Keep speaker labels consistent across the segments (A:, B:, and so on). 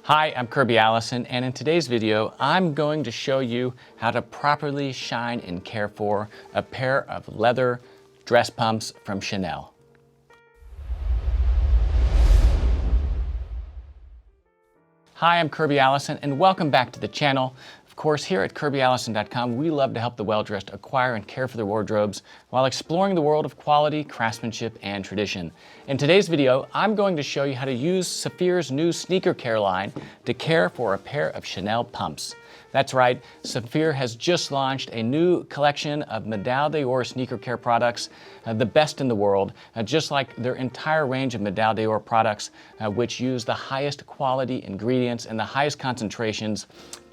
A: Hi, I'm Kirby Allison, and in today's video, I'm going to show you how to properly shine and care for a pair of leather dress pumps from Chanel. Hi, I'm Kirby Allison, and welcome back to the channel. Of course, here at KirbyAllison.com, we love to help the well-dressed acquire and care for their wardrobes while exploring the world of quality, craftsmanship, and tradition. In today's video, I'm going to show you how to use Saphir's new Sneaker Care line to care for a pair of Chanel pumps. That's right, Saphir has just launched a new collection of Medaille d'Or sneaker care products, the best in the world, just like their entire range of Medaille d'Or products, which use the highest quality ingredients and the highest concentrations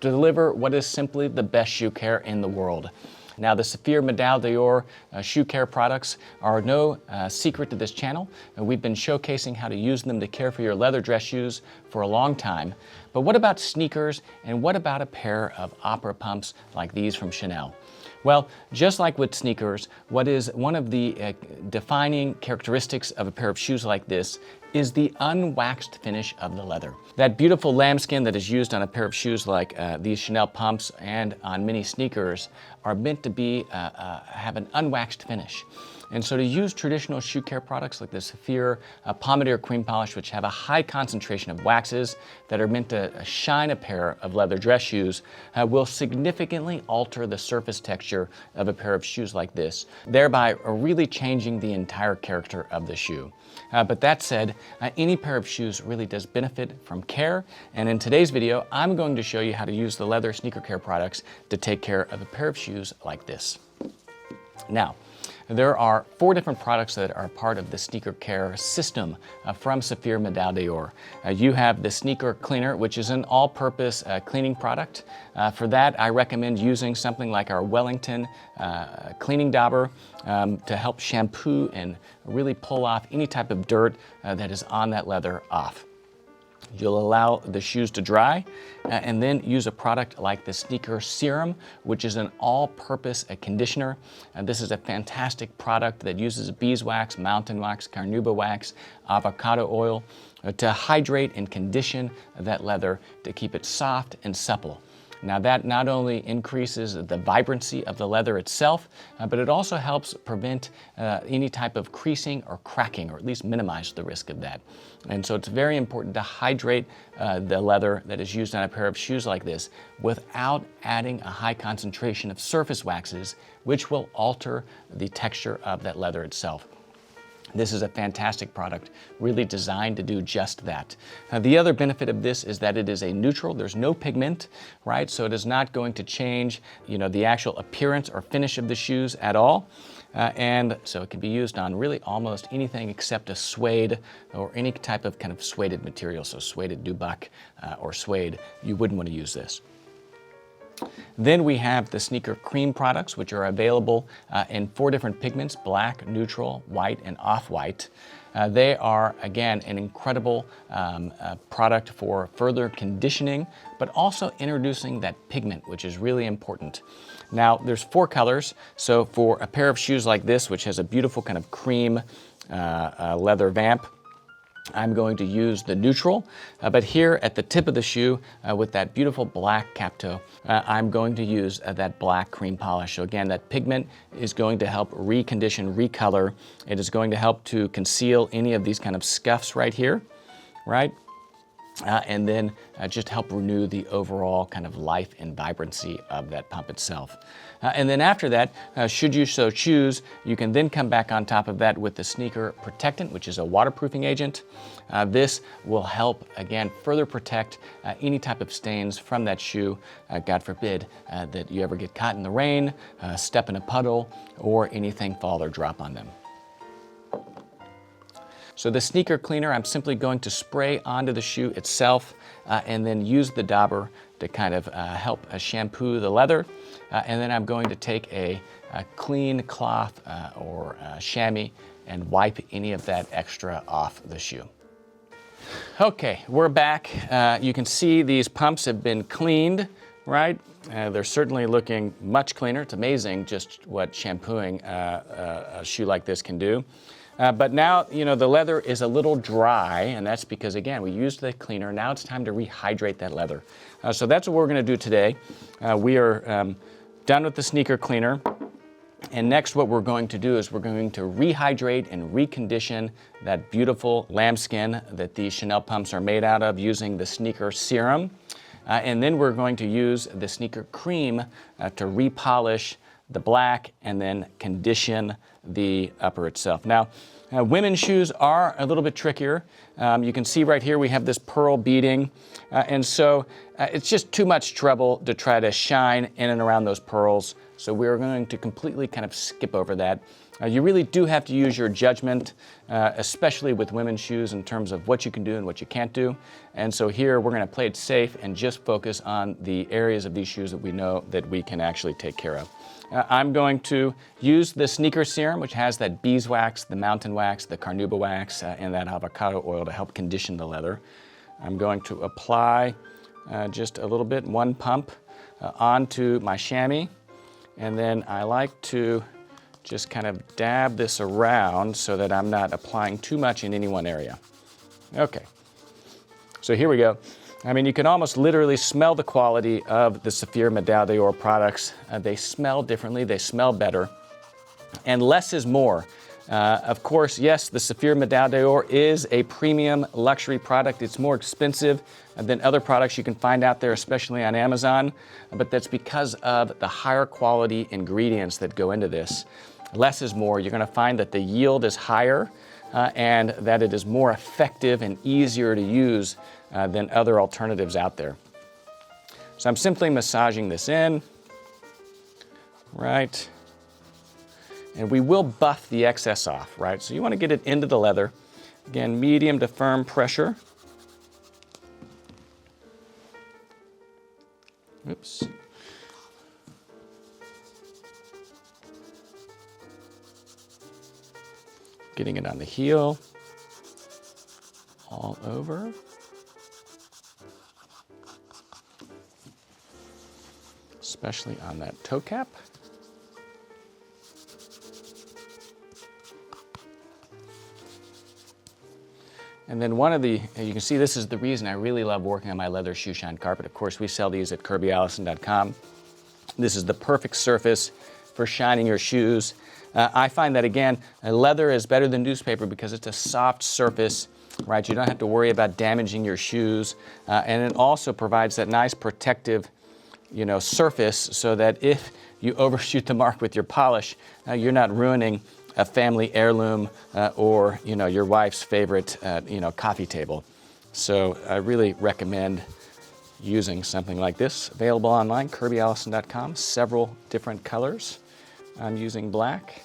A: to deliver what is simply the best shoe care in the world. Now, the Saphir Medaille d'Or shoe care products are no secret to this channel, and we've been showcasing how to use them to care for your leather dress shoes for a long time. But what about sneakers, and what about a pair of opera pumps like these from Chanel? Well, just like with sneakers, what is one of the defining characteristics of a pair of shoes like this is the unwaxed finish of the leather. That beautiful lambskin that is used on a pair of shoes like these Chanel pumps and on many sneakers are meant to be have an unwaxed finish. And so to use traditional shoe care products like the Saphir Pomade Cream Polish, which have a high concentration of waxes that are meant to shine a pair of leather dress shoes, will significantly alter the surface texture of a pair of shoes like this, thereby really changing the entire character of the shoe. But that said, any pair of shoes really does benefit from care, and in today's video, I'm going to show you how to use the leather sneaker care products to take care of a pair of shoes like this. Now, there are 4 different products that are part of the sneaker care system from Saphir Medaille d'Or. You have the sneaker cleaner, which is an all-purpose cleaning product. For that, I recommend using something like our Wellington cleaning dauber to help shampoo and really pull off any type of dirt that is on that leather off. You'll allow the shoes to dry and then use a product like the Sneaker Serum, which is an all-purpose conditioner. This is a fantastic product that uses beeswax, mountain wax, carnauba wax, avocado oil to hydrate and condition that leather to keep it soft and supple. Now that not only increases the vibrancy of the leather itself, but it also helps prevent any type of creasing or cracking, or at least minimize the risk of that. And so it's very important to hydrate the leather that is used on a pair of shoes like this without adding a high concentration of surface waxes, which will alter the texture of that leather itself. This is a fantastic product, really designed to do just that. The other benefit of this is that it is a neutral. There's no pigment, right? So it is not going to change, the actual appearance or finish of the shoes at all. And so it can be used on really almost anything except a suede or any type of kind of suede material. So suede nubuck or suede, you wouldn't want to use this. Then we have the sneaker cream products, which are available in 4 different pigments: black, neutral, white, and off-white. They are, again, an incredible product for further conditioning, but also introducing that pigment, which is really important. Now, there's 4 colors. So for a pair of shoes like this, which has a beautiful kind of cream leather vamp, I'm going to use the neutral, but here at the tip of the shoe with that beautiful black cap toe, I'm going to use that black cream polish. So again, that pigment is going to help recondition, recolor. It is going to help to conceal any of these kind of scuffs right here, right? And then just help renew the overall kind of life and vibrancy of that pump itself. And then after that, should you so choose, you can then come back on top of that with the Sneaker Protectant, which is a waterproofing agent. This will help, again, further protect any type of stains from that shoe. God forbid that you ever get caught in the rain, step in a puddle, or anything fall or drop on them. So the sneaker cleaner, I'm simply going to spray onto the shoe itself and then use the dauber to kind of help shampoo the leather. And then I'm going to take a clean cloth or chamois and wipe any of that extra off the shoe. Okay, we're back. You can see these pumps have been cleaned, right? They're certainly looking much cleaner. It's amazing just what shampooing a shoe like this can do. But now, you know, the leather is a little dry, and that's because, again, we used the cleaner. Now it's time to rehydrate that leather. So that's what we're going to do today. We are done with the sneaker cleaner. And next, what we're going to do is we're going to rehydrate and recondition that beautiful lambskin that these Chanel pumps are made out of using the sneaker serum. And then we're going to use the sneaker cream to repolish the black and then condition the upper itself. Now, women's shoes are a little bit trickier. You can see right here we have this pearl beading, and so it's just too much trouble to try to shine in and around those pearls. So we're going to completely kind of skip over that. You really do have to use your judgment, especially with women's shoes in terms of what you can do and what you can't do. And so here we're going to play it safe and just focus on the areas of these shoes that we know that we can actually take care of. I'm going to use the sneaker serum, which has that beeswax, the mountain wax, the carnauba wax, and that avocado oil to help condition the leather. I'm going to apply just a little bit, one pump, onto my chamois. And then I like to just kind of dab this around so that I'm not applying too much in any one area. Okay, so here we go. I mean, you can almost literally smell the quality of the Saphir Medaille products. They smell differently, they smell better, and less is more. Of course, yes, the Saphir Medaille is a premium luxury product. It's more expensive than other products you can find out there, especially on Amazon, but that's because of the higher quality ingredients that go into this. Less is more. You're going to find that the yield is higher and that it is more effective and easier to use than other alternatives out there. So I'm simply massaging this in, right? And we will buff the excess off, right? So you want to get it into the leather. Again, medium to firm pressure. Oops. Getting it on the heel, all over. Especially on that toe cap. And then one of the, you can see this is the reason I really love working on my leather shoe shine carpet. Of course, we sell these at kirbyallison.com. This is the perfect surface for shining your shoes. I find that, again, leather is better than newspaper because it's a soft surface, right? You don't have to worry about damaging your shoes. And it also provides that nice protective, you know, surface so that if you overshoot the mark with your polish, you're not ruining a family heirloom or, you know, your wife's favorite, you know, coffee table. So I really recommend using something like this. Available online, kirbyallison.com, several different colors. I'm using black.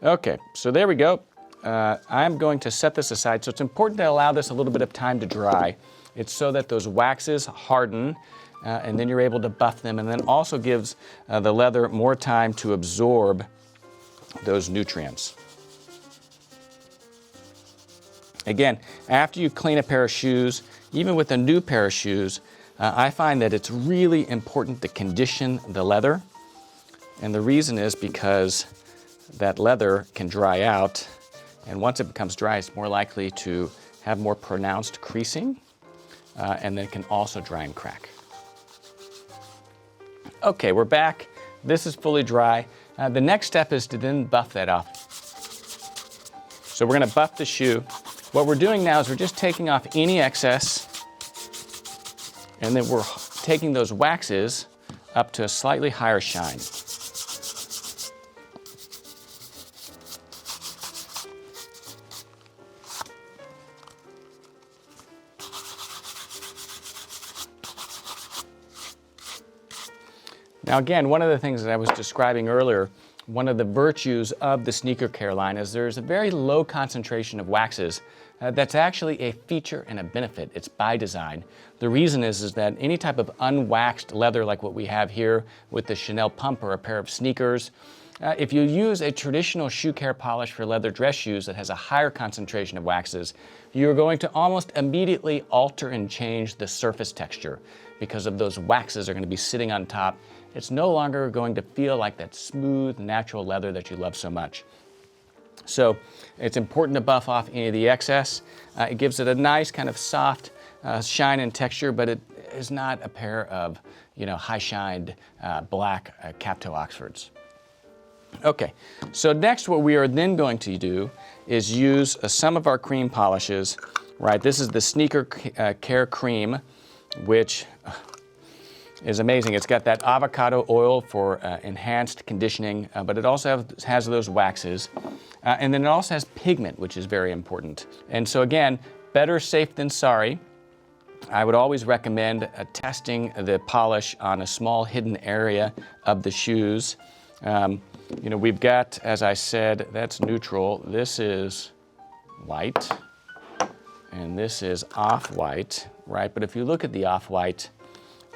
A: Okay, so there we go. I'm going to set this aside. So it's important to allow this a little bit of time to dry. It's so that those waxes harden and then you're able to buff them, and then also gives the leather more time to absorb those nutrients. Again, after you clean a pair of shoes, even with a new pair of shoes, I find that it's really important to condition the leather. And the reason is because that leather can dry out, and once it becomes dry, it's more likely to have more pronounced creasing, and then it can also dry and crack. Okay, we're back. This is fully dry. The next step is to then buff that off. So we're going to buff the shoe. What we're doing now is we're just taking off any excess, and then we're taking those waxes up to a slightly higher shine. Now again, one of the things that I was describing earlier, one of the virtues of the Sneaker Care line is there's a very low concentration of waxes. That's actually a feature and a benefit. It's by design. The reason is that any type of unwaxed leather like what we have here with the Chanel pump or a pair of sneakers, if you use a traditional shoe care polish for leather dress shoes that has a higher concentration of waxes, you're going to almost immediately alter and change the surface texture because of those waxes are going to be sitting on top. It's no longer going to feel like that smooth, natural leather that you love so much. So it's important to buff off any of the excess. It gives it a nice kind of soft shine and texture, but it is not a pair of, high-shined black cap-toe Oxfords. Okay, so next what we are then going to do is use some of our cream polishes, right? This is the Sneaker Care Cream, which is amazing. It's got that avocado oil for enhanced conditioning, but it also has those waxes. And then it also has pigment, which is very important. And so again, better safe than sorry. I would always recommend testing the polish on a small hidden area of the shoes. We've got, as I said, that's neutral. This is white, and this is off-white, right? But if you look at the off-white,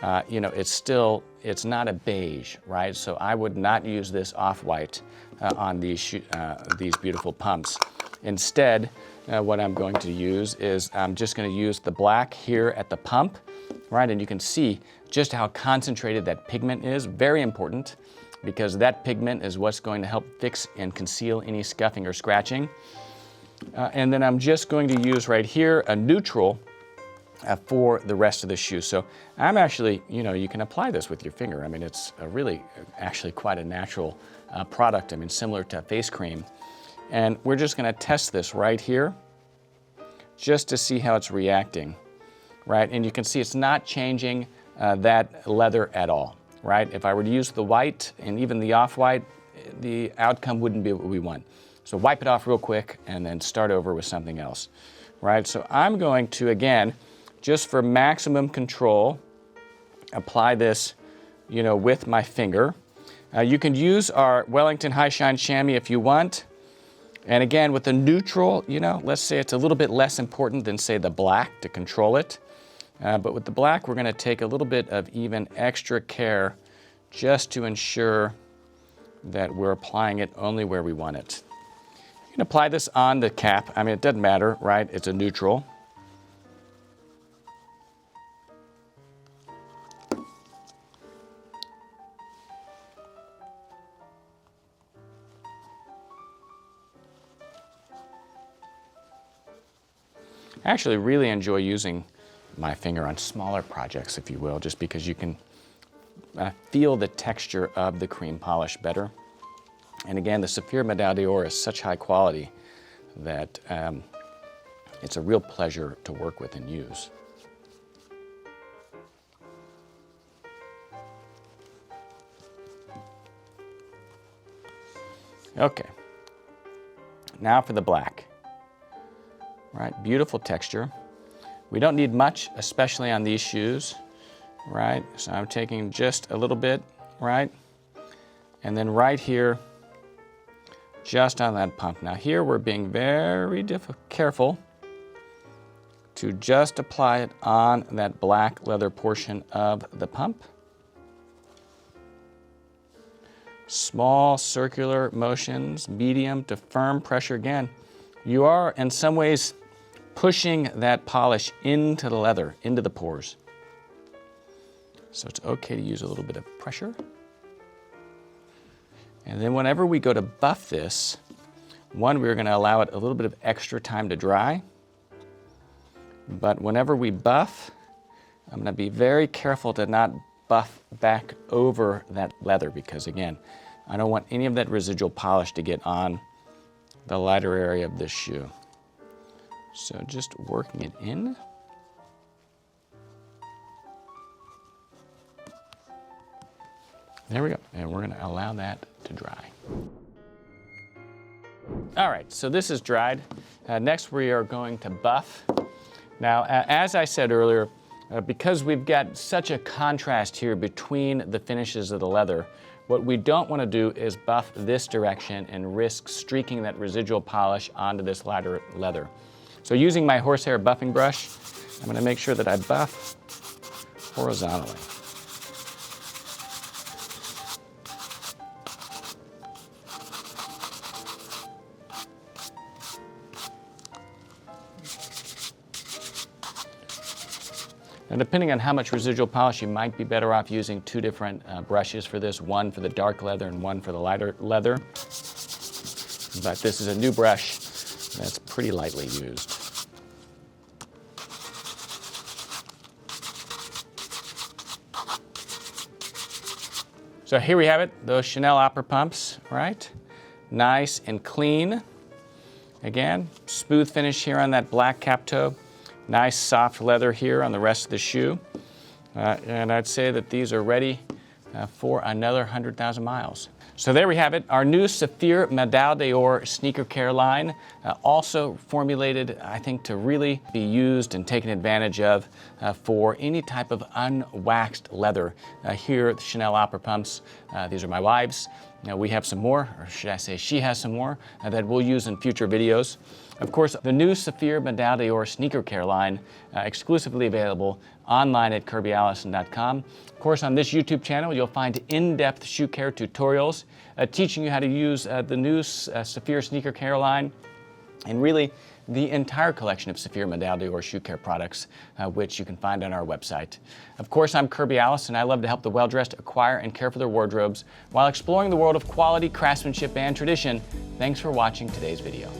A: it's not a beige, right? So I would not use this off-white on these beautiful pumps. Instead, what I'm going to use is I'm just going to use the black here at the pump, right? And you can see just how concentrated that pigment is. Very important, because that pigment is what's going to help fix and conceal any scuffing or scratching. And then I'm just going to use right here a neutral for the rest of the shoe. So I'm actually, you can apply this with your finger. I mean, it's actually quite a natural product. I mean, similar to face cream. And we're just going to test this right here just to see how it's reacting, right? And you can see it's not changing that leather at all, right? If I were to use the white and even the off-white, the outcome wouldn't be what we want. So wipe it off real quick and then start over with something else, right? So I'm going to, again, just for maximum control, apply this, with my finger. You can use our Wellington High Shine Chamois if you want. And again, with the neutral, let's say it's a little bit less important than, say, the black to control it. But with the black, we're going to take a little bit of even extra care just to ensure that we're applying it only where we want it. You can apply this on the cap. I mean, it doesn't matter, right? It's a neutral. I actually really enjoy using my finger on smaller projects, if you will, just because you can feel the texture of the cream polish better. And again, the Saphir Medaille is such high quality that it's a real pleasure to work with and use. Okay, now for the black. Right, beautiful texture. We don't need much, especially on these shoes, right? So I'm taking just a little bit, right? And then right here, just on that pump. Now here we're being very careful to just apply it on that black leather portion of the pump. Small circular motions, medium to firm pressure. Again, you are in some ways pushing that polish into the leather, into the pores. So it's okay to use a little bit of pressure. And then whenever we go to buff this, we're going to allow it a little bit of extra time to dry. But whenever we buff, I'm going to be very careful to not buff back over that leather, because again, I don't want any of that residual polish to get on the lighter area of this shoe. So just working it in. There we go, and we're gonna allow that to dry. All right, so this is dried. Next we are going to buff. Now, as I said earlier, because we've got such a contrast here between the finishes of the leather, what we don't want to do is buff this direction and risk streaking that residual polish onto this lighter leather. So using my horsehair buffing brush, I'm going to make sure that I buff horizontally. Now, depending on how much residual polish, you might be better off using two different brushes for this, one for the dark leather and one for the lighter leather. but this is a new brush that's pretty lightly used. So here we have it, those Chanel opera pumps, right? Nice and clean. Again, smooth finish here on that black cap toe. Nice soft leather here on the rest of the shoe. And I'd say that these are ready for another 100,000 miles. So there we have it, our new Saphir Medaille Sneaker Care line, also formulated, I think, to really be used and taken advantage of for any type of unwaxed leather. Here at the Chanel Opera Pumps, these are my wife's. We have some more, or should I say she has some more, that we'll use in future videos. Of course, the new Saphir Medaille Sneaker Care line, exclusively available online at KirbyAllison.com. Of course, on this YouTube channel, you'll find in-depth shoe care tutorials teaching you how to use the new Saphir Sneaker Care line, and really the entire collection of Saphir Medaille shoe care products, which you can find on our website. Of course, I'm Kirby Allison. I love to help the well-dressed acquire and care for their wardrobes while exploring the world of quality, craftsmanship, and tradition. Thanks for watching today's video.